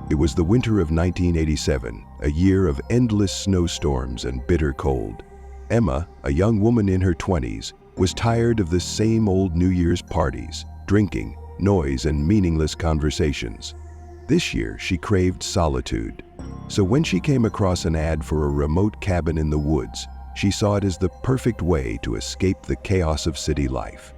It was the winter of 1987, a year of endless snowstorms and bitter cold. Emma, a young woman in her 20s, was tired of the same old New Year's parties, drinking, noise, and meaningless conversations. This year, she craved solitude. So when she came across an ad for a remote cabin in the woods, she saw it as the perfect way to escape the chaos of city life.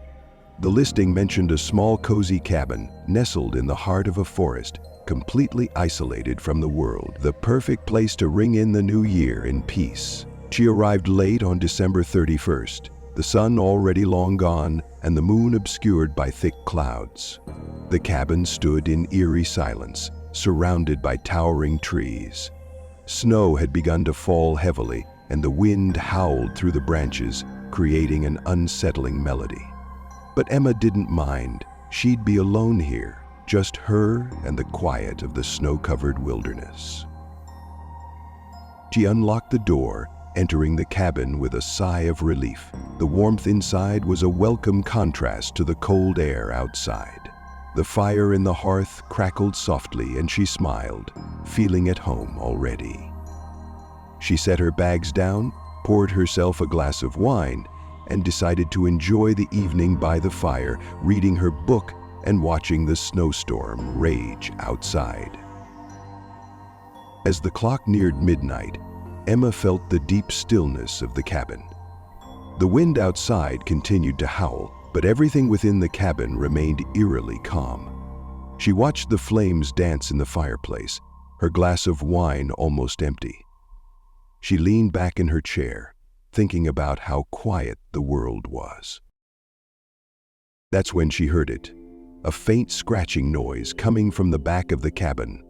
The listing mentioned a small, cozy cabin nestled in the heart of a forest, completely isolated from the world, the perfect place to ring in the new year in peace. She arrived late on December 31st, the sun already long gone and the moon obscured by thick clouds. The cabin stood in eerie silence, surrounded by towering trees. Snow had begun to fall heavily, and the wind howled through the branches, creating an unsettling melody. But Emma didn't mind. She'd be alone here, just her and the quiet of the snow-covered wilderness. She unlocked the door, entering the cabin with a sigh of relief. The warmth inside was a welcome contrast to the cold air outside. The fire in the hearth crackled softly and she smiled, feeling at home already. She set her bags down, poured herself a glass of wine, and decided to enjoy the evening by the fire, reading her book and watching the snowstorm rage outside. As the clock neared midnight, Emma felt the deep stillness of the cabin. The wind outside continued to howl, but everything within the cabin remained eerily calm. She watched the flames dance in the fireplace, her glass of wine almost empty. She leaned back in her chair, thinking about how quiet the world was. That's when she heard it, a faint scratching noise coming from the back of the cabin.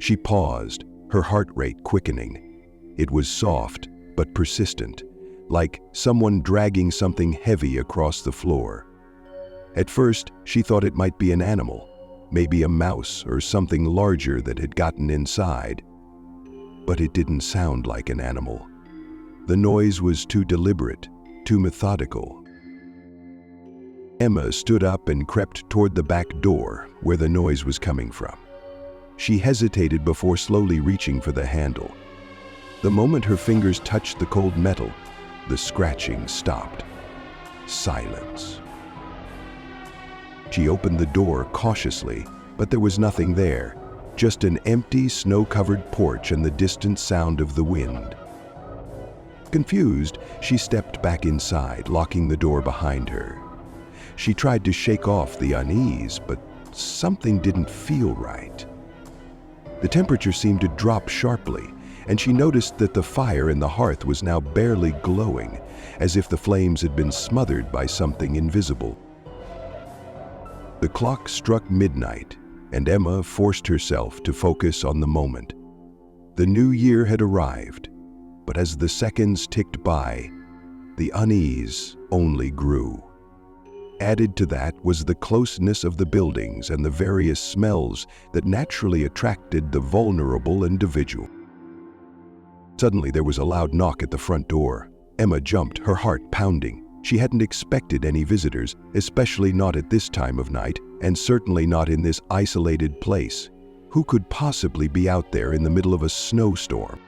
She paused, her heart rate quickening. It was soft, but persistent, like someone dragging something heavy across the floor. At first, she thought it might be an animal, maybe a mouse or something larger that had gotten inside. But it didn't sound like an animal. The noise was too deliberate, too methodical. Emma stood up and crept toward the back door where the noise was coming from. She hesitated before slowly reaching for the handle. The moment her fingers touched the cold metal, the scratching stopped. Silence. She opened the door cautiously, but there was nothing there, just an empty, snow-covered porch and the distant sound of the wind. Confused, she stepped back inside, locking the door behind her. She tried to shake off the unease, but something didn't feel right. The temperature seemed to drop sharply, and she noticed that the fire in the hearth was now barely glowing, as if the flames had been smothered by something invisible. The clock struck midnight, and Emma forced herself to focus on the moment. The new year had arrived, but as the seconds ticked by, the unease only grew. Added to that was the closeness of the buildings and the various smells that naturally attracted the vulnerable individual. Suddenly, there was a loud knock at the front door. Emma jumped, her heart pounding. She hadn't expected any visitors, especially not at this time of night, and certainly not in this isolated place. Who could possibly be out there in the middle of a snowstorm?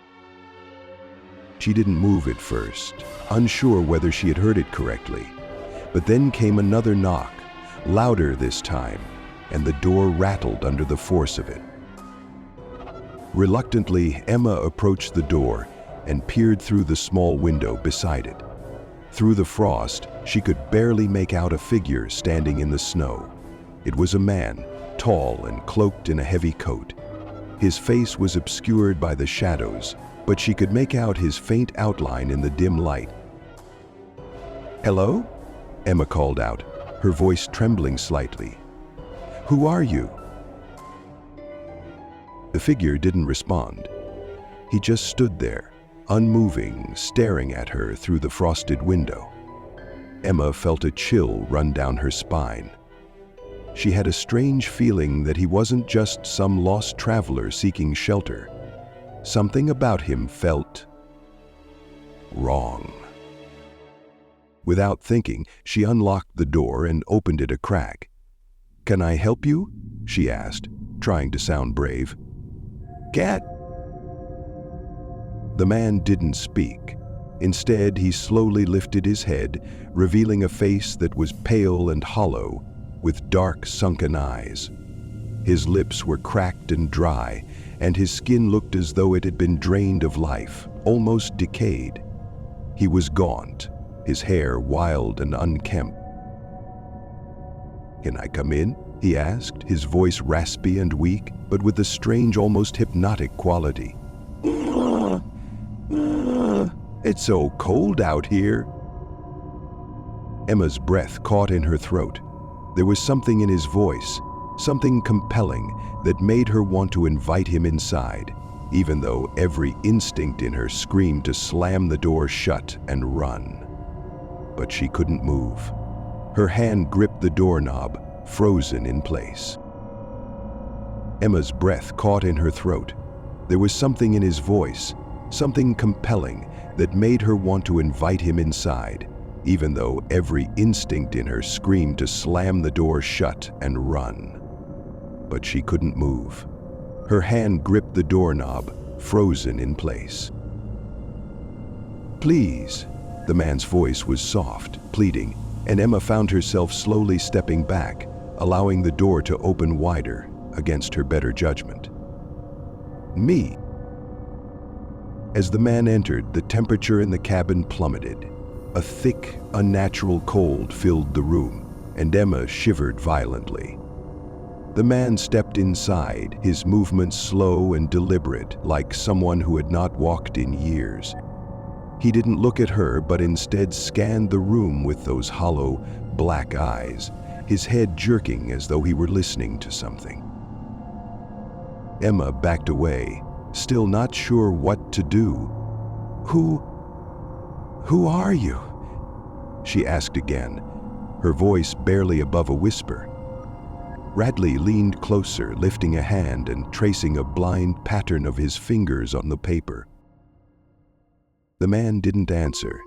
She didn't move at first, unsure whether she had heard it correctly. But then came another knock, louder this time, and the door rattled under the force of it. Reluctantly, Emma approached the door and peered through the small window beside it. Through the frost, she could barely make out a figure standing in the snow. It was a man, tall and cloaked in a heavy coat. His face was obscured by the shadows, but she could make out his faint outline in the dim light. "Hello?" Emma called out, her voice trembling slightly. "Who are you?" The figure didn't respond. He just stood there, unmoving, staring at her through the frosted window. Emma felt a chill run down her spine. She had a strange feeling that he wasn't just some lost traveler seeking shelter. Something about him felt wrong. Without thinking, she unlocked the door and opened it a crack. "Can I help you?" she asked, trying to sound brave. Cat!" The man didn't speak. Instead, he slowly lifted his head, revealing a face that was pale and hollow, with dark, sunken eyes. His lips were cracked and dry, and his skin looked as though it had been drained of life, almost decayed. He was gaunt, his hair wild and unkempt. "Can I come in?" he asked, his voice raspy and weak, but with a strange, almost hypnotic quality. "It's so cold out here." Emma's breath caught in her throat. There was something in his voice, something compelling that made her want to invite him inside, even though every instinct in her screamed to slam the door shut and run. But she couldn't move. Her hand gripped the doorknob, frozen in place. Emma's breath caught in her throat. There was something in his voice, something compelling that made her want to invite him inside, even though every instinct in her screamed to slam the door shut and run. But she couldn't move. Her hand gripped the doorknob, frozen in place. "Please." The man's voice was soft, pleading, and Emma found herself slowly stepping back, allowing the door to open wider against her better judgment. "Me." As the man entered, the temperature in the cabin plummeted. A thick, unnatural cold filled the room, and Emma shivered violently. The man stepped inside, his movements slow and deliberate, like someone who had not walked in years. He didn't look at her, but instead scanned the room with those hollow, black eyes, his head jerking as though he were listening to something. Emma backed away, still not sure what to do. Who are you?" she asked again, her voice barely above a whisper. Radley leaned closer, lifting a hand and tracing a blind pattern of his fingers on the paper. The man didn't answer.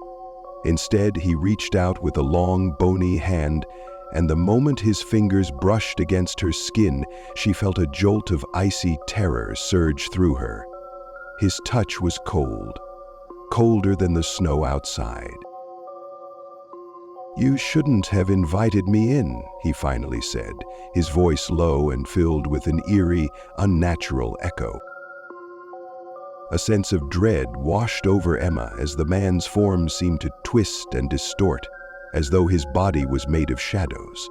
Instead, he reached out with a long, bony hand, and the moment his fingers brushed against her skin, she felt a jolt of icy terror surge through her. His touch was cold, colder than the snow outside. "You shouldn't have invited me in," he finally said, his voice low and filled with an eerie, unnatural echo. A sense of dread washed over Emma as the man's form seemed to twist and distort, as though his body was made of shadows.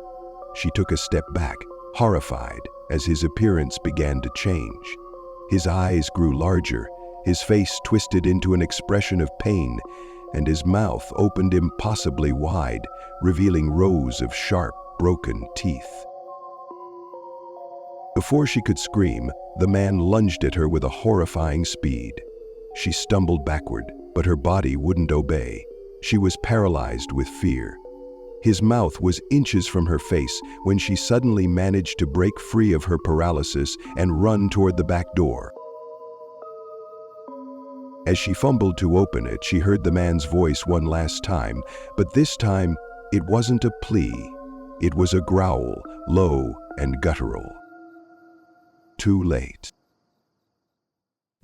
She took a step back, horrified, as his appearance began to change. His eyes grew larger, his face twisted into an expression of pain, and his mouth opened impossibly wide, revealing rows of sharp, broken teeth. Before she could scream, the man lunged at her with a horrifying speed. She stumbled backward, but her body wouldn't obey. She was paralyzed with fear. His mouth was inches from her face when she suddenly managed to break free of her paralysis and run toward the back door. As she fumbled to open it, she heard the man's voice one last time, but this time it wasn't a plea. It was a growl, low and guttural. Too late.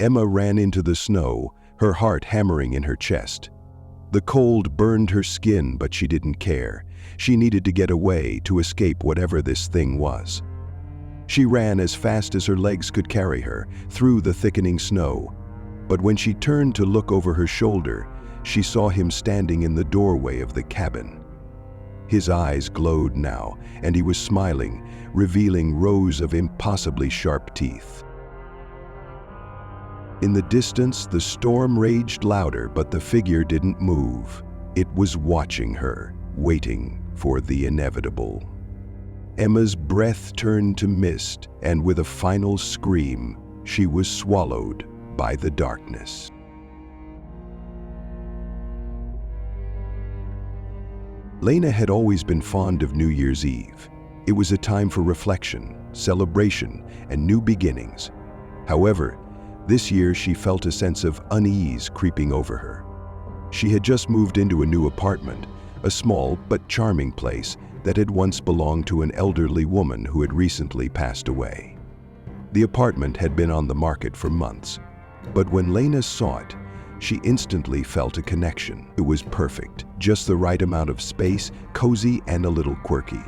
Emma ran into the snow, her heart hammering in her chest. The cold burned her skin, but she didn't care. She needed to get away, to escape whatever this thing was. She ran as fast as her legs could carry her, through the thickening snow. But when she turned to look over her shoulder, she saw him standing in the doorway of the cabin. His eyes glowed now, and he was smiling, revealing rows of impossibly sharp teeth. In the distance, the storm raged louder, but the figure didn't move. It was watching her, waiting for the inevitable. Emma's breath turned to mist, and with a final scream, she was swallowed by the darkness. Lena had always been fond of New Year's Eve. It was a time for reflection, celebration, and new beginnings. However, this year she felt a sense of unease creeping over her. She had just moved into a new apartment, a small but charming place that had once belonged to an elderly woman who had recently passed away. The apartment had been on the market for months, but when Lena saw it, she instantly felt a connection. It was perfect, just the right amount of space, cozy and a little quirky.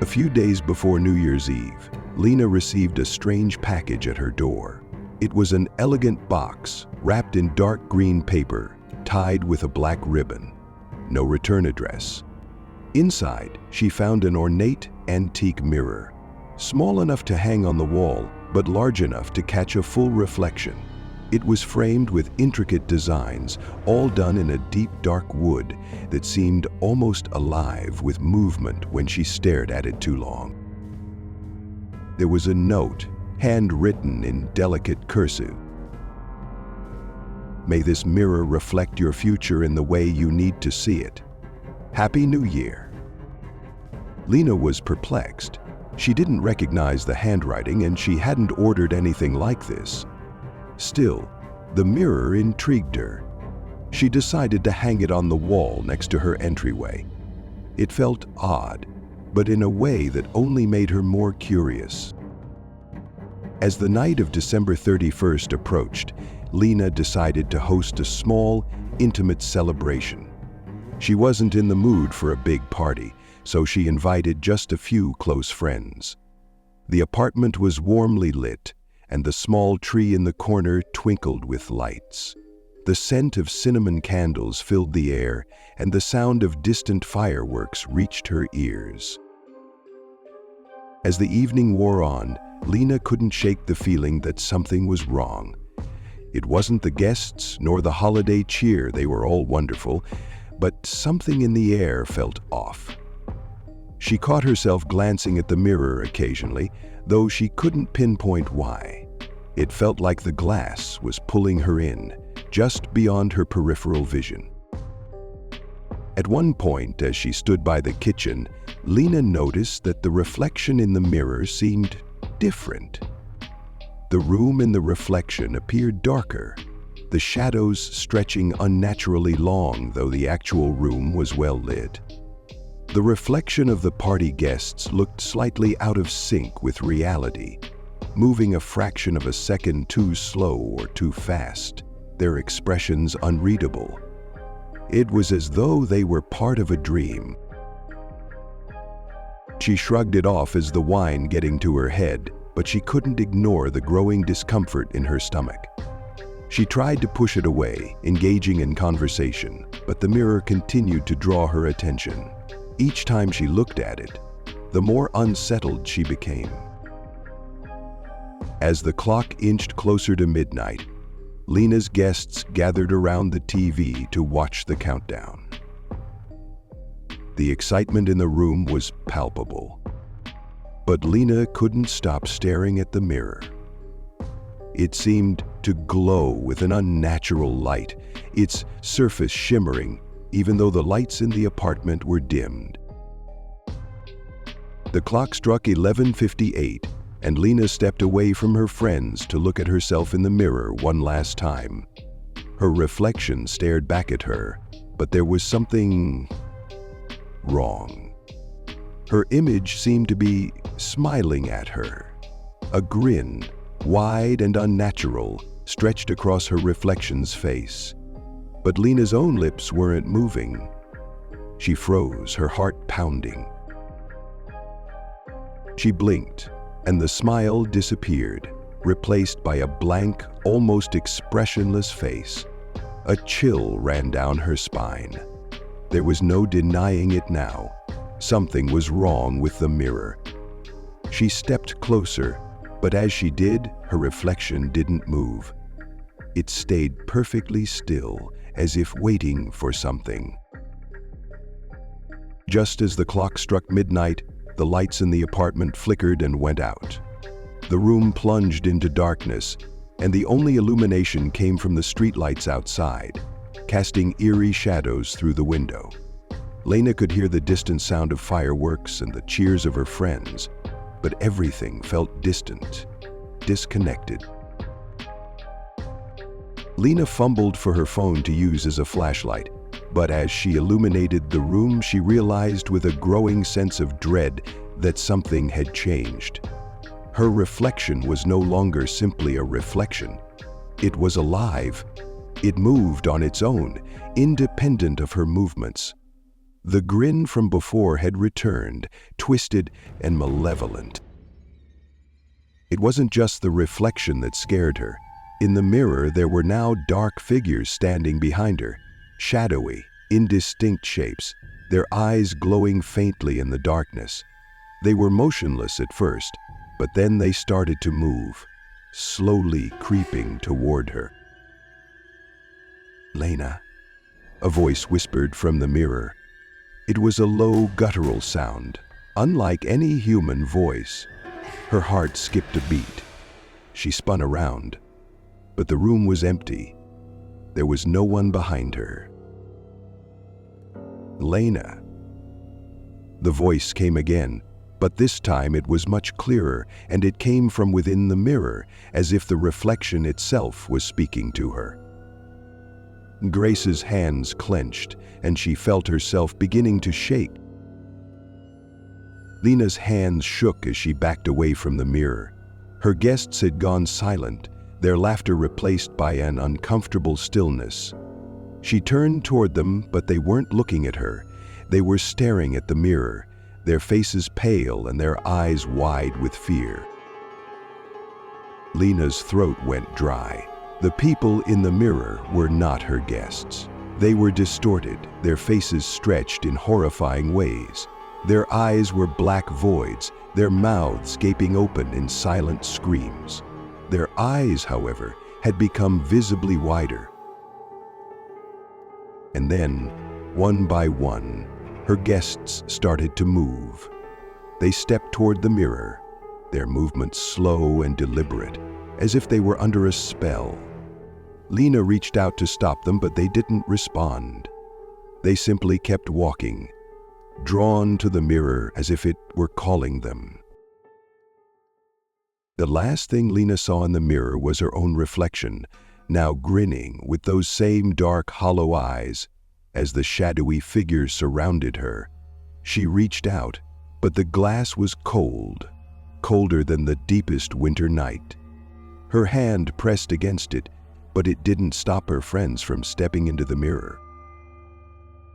A few days before New Year's Eve, Lena received a strange package at her door. It was an elegant box wrapped in dark green paper, tied with a black ribbon. No return address. Inside, she found an ornate, antique mirror, small enough to hang on the wall, but large enough to catch a full reflection. It was framed with intricate designs, all done in a deep dark wood that seemed almost alive with movement when she stared at it too long. There was a note, handwritten in delicate cursive. May this mirror reflect your future in the way you need to see it. Happy New Year. Lena was perplexed. She didn't recognize the handwriting and she hadn't ordered anything like this. Still, the mirror intrigued her. She decided to hang it on the wall next to her entryway. It felt odd, but in a way that only made her more curious. As the night of December 31st approached, Lena decided to host a small, intimate celebration. She wasn't in the mood for a big party, so she invited just a few close friends. The apartment was warmly lit, and the small tree in the corner twinkled with lights. The scent of cinnamon candles filled the air, and the sound of distant fireworks reached her ears. As the evening wore on, Lena couldn't shake the feeling that something was wrong. It wasn't the guests nor the holiday cheer, they were all wonderful, but something in the air felt off. She caught herself glancing at the mirror occasionally, though she couldn't pinpoint why. It felt like the glass was pulling her in, just beyond her peripheral vision. At one point, as she stood by the kitchen, Lena noticed that the reflection in the mirror seemed different. The room in the reflection appeared darker, the shadows stretching unnaturally long, though the actual room was well lit. The reflection of the party guests looked slightly out of sync with reality, moving a fraction of a second too slow or too fast, their expressions unreadable. It was as though they were part of a dream. She shrugged it off as the wine getting to her head, but she couldn't ignore the growing discomfort in her stomach. She tried to push it away, engaging in conversation, but the mirror continued to draw her attention. Each time she looked at it, the more unsettled she became. As the clock inched closer to midnight, Lena's guests gathered around the TV to watch the countdown. The excitement in the room was palpable, but Lena couldn't stop staring at the mirror. It seemed to glow with an unnatural light, its surface shimmering even though the lights in the apartment were dimmed. The clock struck 11:58, and Lena stepped away from her friends to look at herself in the mirror one last time. Her reflection stared back at her, but there was something wrong. Her image seemed to be smiling at her. A grin, wide and unnatural, stretched across her reflection's face. But Lena's own lips weren't moving. She froze, her heart pounding. She blinked, and the smile disappeared, replaced by a blank, almost expressionless face. A chill ran down her spine. There was no denying it now. Something was wrong with the mirror. She stepped closer, but as she did, her reflection didn't move. It stayed perfectly still, as if waiting for something. Just as the clock struck midnight, the lights in the apartment flickered and went out. The room plunged into darkness, and the only illumination came from the streetlights outside, casting eerie shadows through the window. Lena could hear the distant sound of fireworks and the cheers of her friends, but everything felt distant, disconnected. Lena fumbled for her phone to use as a flashlight, but as she illuminated the room, she realized with a growing sense of dread that something had changed. Her reflection was no longer simply a reflection. It was alive. It moved on its own, independent of her movements. The grin from before had returned, twisted and malevolent. It wasn't just the reflection that scared her. In the mirror, there were now dark figures standing behind her, shadowy, indistinct shapes, their eyes glowing faintly in the darkness. They were motionless at first, but then they started to move, slowly creeping toward her. "Lena," a voice whispered from the mirror. It was a low, guttural sound, unlike any human voice. Her heart skipped a beat. She spun around, but the room was empty. There was no one behind her. "Lena." The voice came again, but this time it was much clearer, and it came from within the mirror, as if the reflection itself was speaking to her. Grace's hands clenched, and she felt herself beginning to shake. Lena's hands shook as she backed away from the mirror. Her guests had gone silent, their laughter replaced by an uncomfortable stillness. She turned toward them, but they weren't looking at her. They were staring at the mirror, their faces pale and their eyes wide with fear. Lena's throat went dry. The people in the mirror were not her guests. They were distorted, their faces stretched in horrifying ways. Their eyes were black voids, their mouths gaping open in silent screams. Their eyes, however, had become visibly wider. And then, one by one, her guests started to move. They stepped toward the mirror, their movements slow and deliberate, as if they were under a spell. Lena reached out to stop them, but they didn't respond. They simply kept walking, drawn to the mirror as if it were calling them. The last thing Lena saw in the mirror was her own reflection, now grinning with those same dark, hollow eyes. As the shadowy figures surrounded her, she reached out, but the glass was cold, colder than the deepest winter night. Her hand pressed against it, but it didn't stop her friends from stepping into the mirror.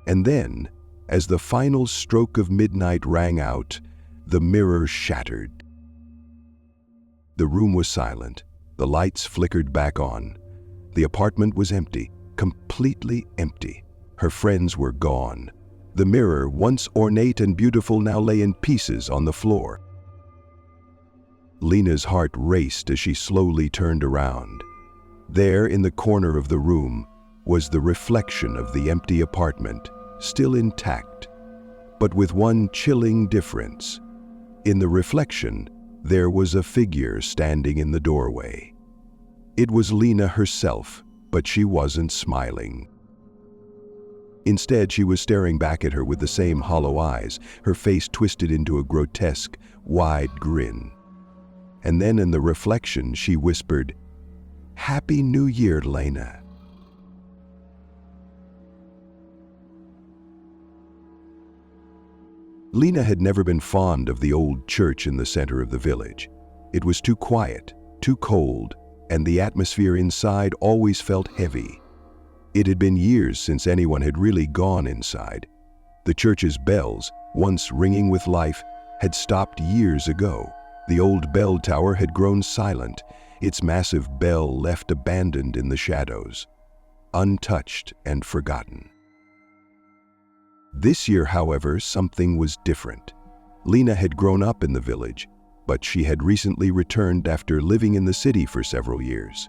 And then, as the final stroke of midnight rang out, the mirror shattered. The room was silent. The lights flickered back on. The apartment was empty, completely empty. Her friends were gone. The mirror, once ornate and beautiful, now lay in pieces on the floor. Lena's heart raced as she slowly turned around. There, in the corner of the room, was the reflection of the empty apartment, still intact, but with one chilling difference. In the reflection, there was a figure standing in the doorway. It was Lena herself, but she wasn't smiling. Instead, she was staring back at her with the same hollow eyes, her face twisted into a grotesque, wide grin. And then in the reflection, she whispered, "Happy New Year, Lena." Lena had never been fond of the old church in the center of the village. It was too quiet, too cold, and the atmosphere inside always felt heavy. It had been years since anyone had really gone inside. The church's bells, once ringing with life, had stopped years ago. The old bell tower had grown silent, its massive bell left abandoned in the shadows, untouched and forgotten. This year, however, something was different. Lena had grown up in the village, but she had recently returned after living in the city for several years.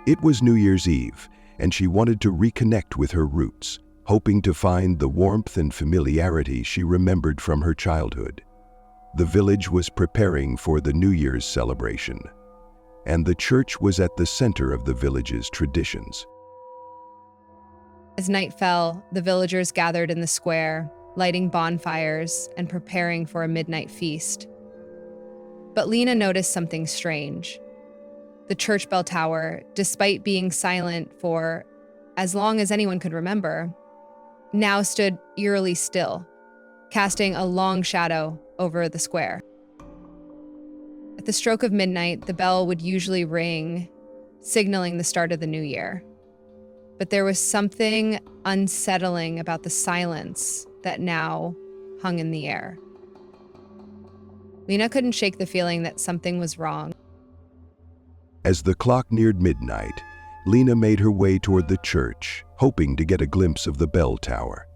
It was New Year's Eve, and she wanted to reconnect with her roots, hoping to find the warmth and familiarity she remembered from her childhood. The village was preparing for the New Year's celebration, and the church was at the center of the village's traditions. As night fell, the villagers gathered in the square, lighting bonfires and preparing for a midnight feast. But Lena noticed something strange. The church bell tower, despite being silent for as long as anyone could remember, now stood eerily still, casting a long shadow over the square. At the stroke of midnight, the bell would usually ring, signaling the start of the new year. But there was something unsettling about the silence that now hung in the air. Lena couldn't shake the feeling that something was wrong. As the clock neared midnight, Lena made her way toward the church, hoping to get a glimpse of the bell tower.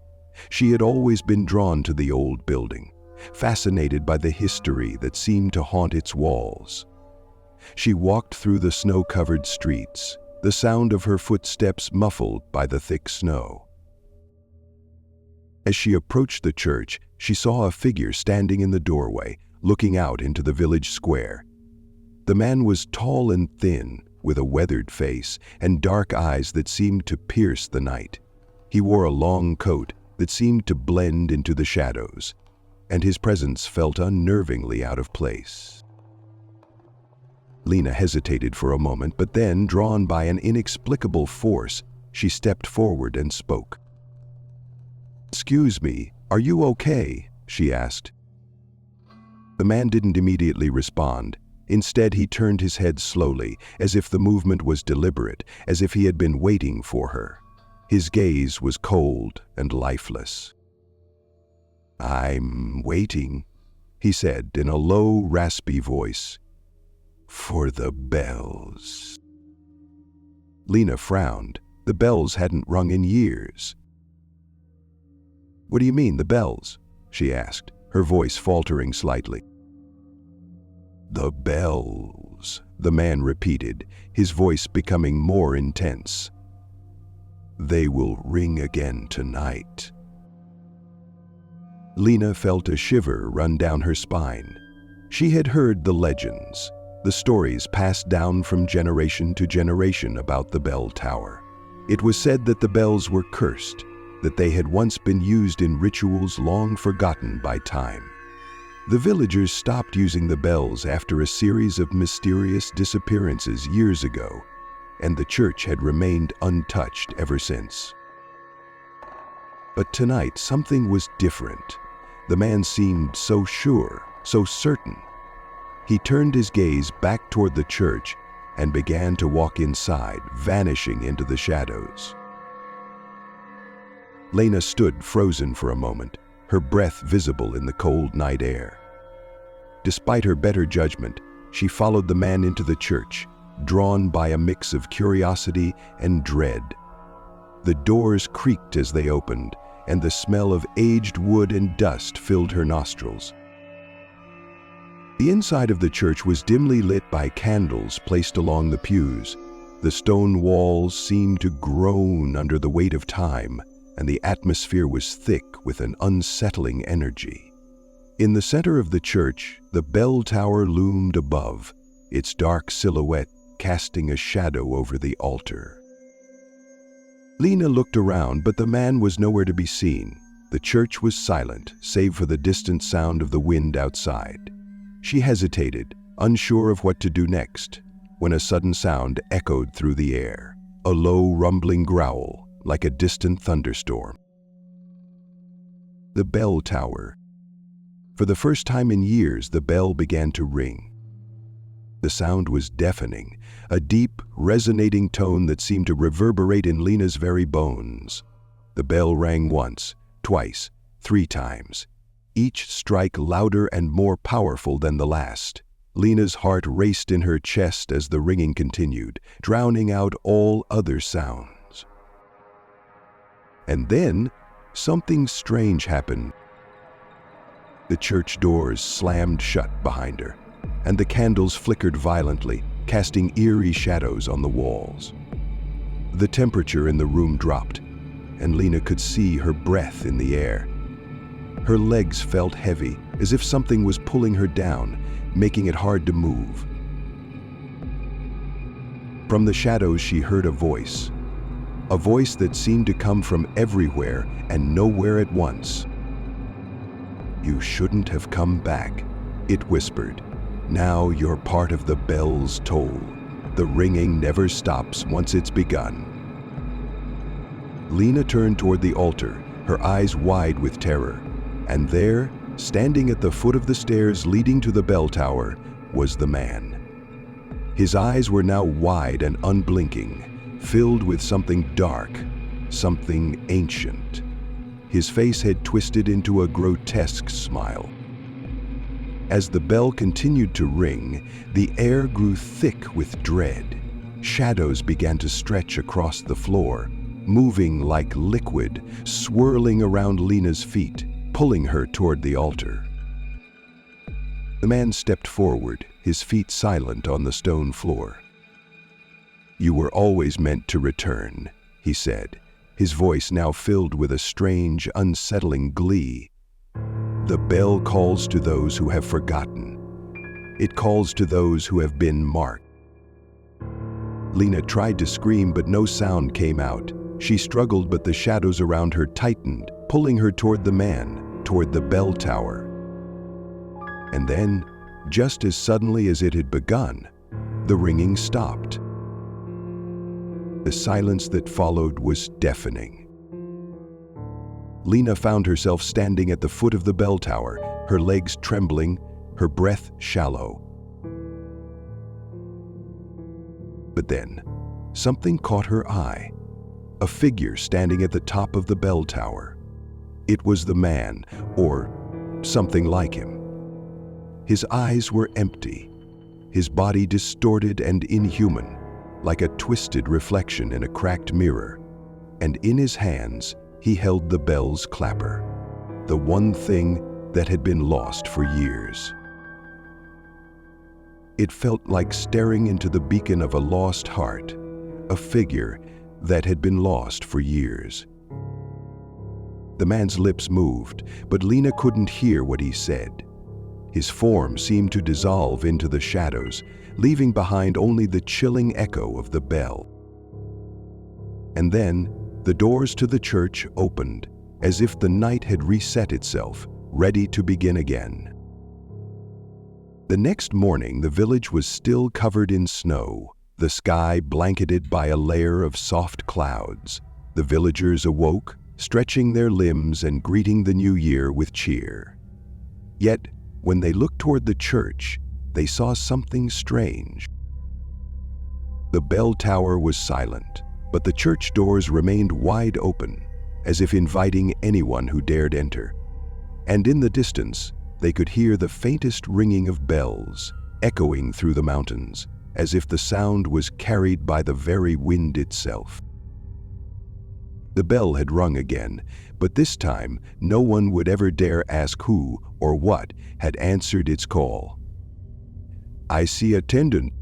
She had always been drawn to the old building, fascinated by the history that seemed to haunt its walls. She walked through the snow-covered streets, the sound of her footsteps muffled by the thick snow. As she approached the church, she saw a figure standing in the doorway, looking out into the village square. The man was tall and thin, with a weathered face and dark eyes that seemed to pierce the night. He wore a long coat that seemed to blend into the shadows, and his presence felt unnervingly out of place. Lena hesitated for a moment, but then, drawn by an inexplicable force, she stepped forward and spoke. "Excuse me, are you okay?" she asked. The man didn't immediately respond. Instead, he turned his head slowly, as if the movement was deliberate, as if he had been waiting for her. His gaze was cold and lifeless. "I'm waiting," he said in a low, raspy voice, "for the bells." Lena frowned. The bells hadn't rung in years. "What do you mean, the bells?" she asked, her voice faltering slightly. "The bells," the man repeated, his voice becoming more intense. "They will ring again tonight." Lena felt a shiver run down her spine. She had heard the legends, the stories passed down from generation to generation about the bell tower. It was said that the bells were cursed, that they had once been used in rituals long forgotten by time. The villagers stopped using the bells after a series of mysterious disappearances years ago, and the church had remained untouched ever since. But tonight, something was different. The man seemed so sure, so certain. He turned his gaze back toward the church and began to walk inside, vanishing into the shadows. Lena stood frozen for a moment, her breath visible in the cold night air. Despite her better judgment, she followed the man into the church, drawn by a mix of curiosity and dread. The doors creaked as they opened, and the smell of aged wood and dust filled her nostrils. The inside of the church was dimly lit by candles placed along the pews. The stone walls seemed to groan under the weight of time, and the atmosphere was thick with an unsettling energy. In the center of the church, the bell tower loomed above, its dark silhouette casting a shadow over the altar. Lena looked around, but the man was nowhere to be seen. The church was silent, save for the distant sound of the wind outside. She hesitated, unsure of what to do next, when a sudden sound echoed through the air, a low, rumbling growl, like a distant thunderstorm. The bell tower. For the first time in years, the bell began to ring. The sound was deafening, a deep, resonating tone that seemed to reverberate in Lena's very bones. The bell rang once, twice, 3 times, each strike louder and more powerful than the last. Lena's heart raced in her chest as the ringing continued, drowning out all other sounds. And then, something strange happened. The church doors slammed shut behind her, and the candles flickered violently, casting eerie shadows on the walls. The temperature in the room dropped, and Lena could see her breath in the air. Her legs felt heavy, as if something was pulling her down, making it hard to move. From the shadows, she heard a voice that seemed to come from everywhere and nowhere at once. "You shouldn't have come back," it whispered. "Now you're part of the bell's toll. The ringing never stops once it's begun." Lena turned toward the altar, her eyes wide with terror. And there, standing at the foot of the stairs leading to the bell tower, was the man. His eyes were now wide and unblinking, filled with something dark, something ancient. His face had twisted into a grotesque smile. As the bell continued to ring, the air grew thick with dread. Shadows began to stretch across the floor, moving like liquid, swirling around Lena's feet, pulling her toward the altar. The man stepped forward, his feet silent on the stone floor. "You were always meant to return," he said, his voice now filled with a strange, unsettling glee. "The bell calls to those who have forgotten. It calls to those who have been marked." Lena tried to scream, but no sound came out. She struggled, but the shadows around her tightened, pulling her toward the man, toward the bell tower. And then, just as suddenly as it had begun, the ringing stopped. The silence that followed was deafening. Lena found herself standing at the foot of the bell tower, her legs trembling, her breath shallow. But then, something caught her eye. A figure standing at the top of the bell tower. It was the man, or something like him. His eyes were empty, his body distorted and inhuman, like a twisted reflection in a cracked mirror. And in his hands, he held the bell's clapper, the one thing that had been lost for years. It felt like staring into the beacon of a lost heart, a figure that had been lost for years. The man's lips moved, but Lena couldn't hear what he said. His form seemed to dissolve into the shadows, leaving behind only the chilling echo of the bell. And then, the doors to the church opened, as if the night had reset itself, ready to begin again. The next morning, the village was still covered in snow, the sky blanketed by a layer of soft clouds. The villagers awoke, stretching their limbs and greeting the new year with cheer. Yet, when they looked toward the church, they saw something strange. The bell tower was silent, but the church doors remained wide open, as if inviting anyone who dared enter. And in the distance, they could hear the faintest ringing of bells, echoing through the mountains, as if the sound was carried by the very wind itself. The bell had rung again, but this time no one would ever dare ask who or what had answered its call. "I see attendant,"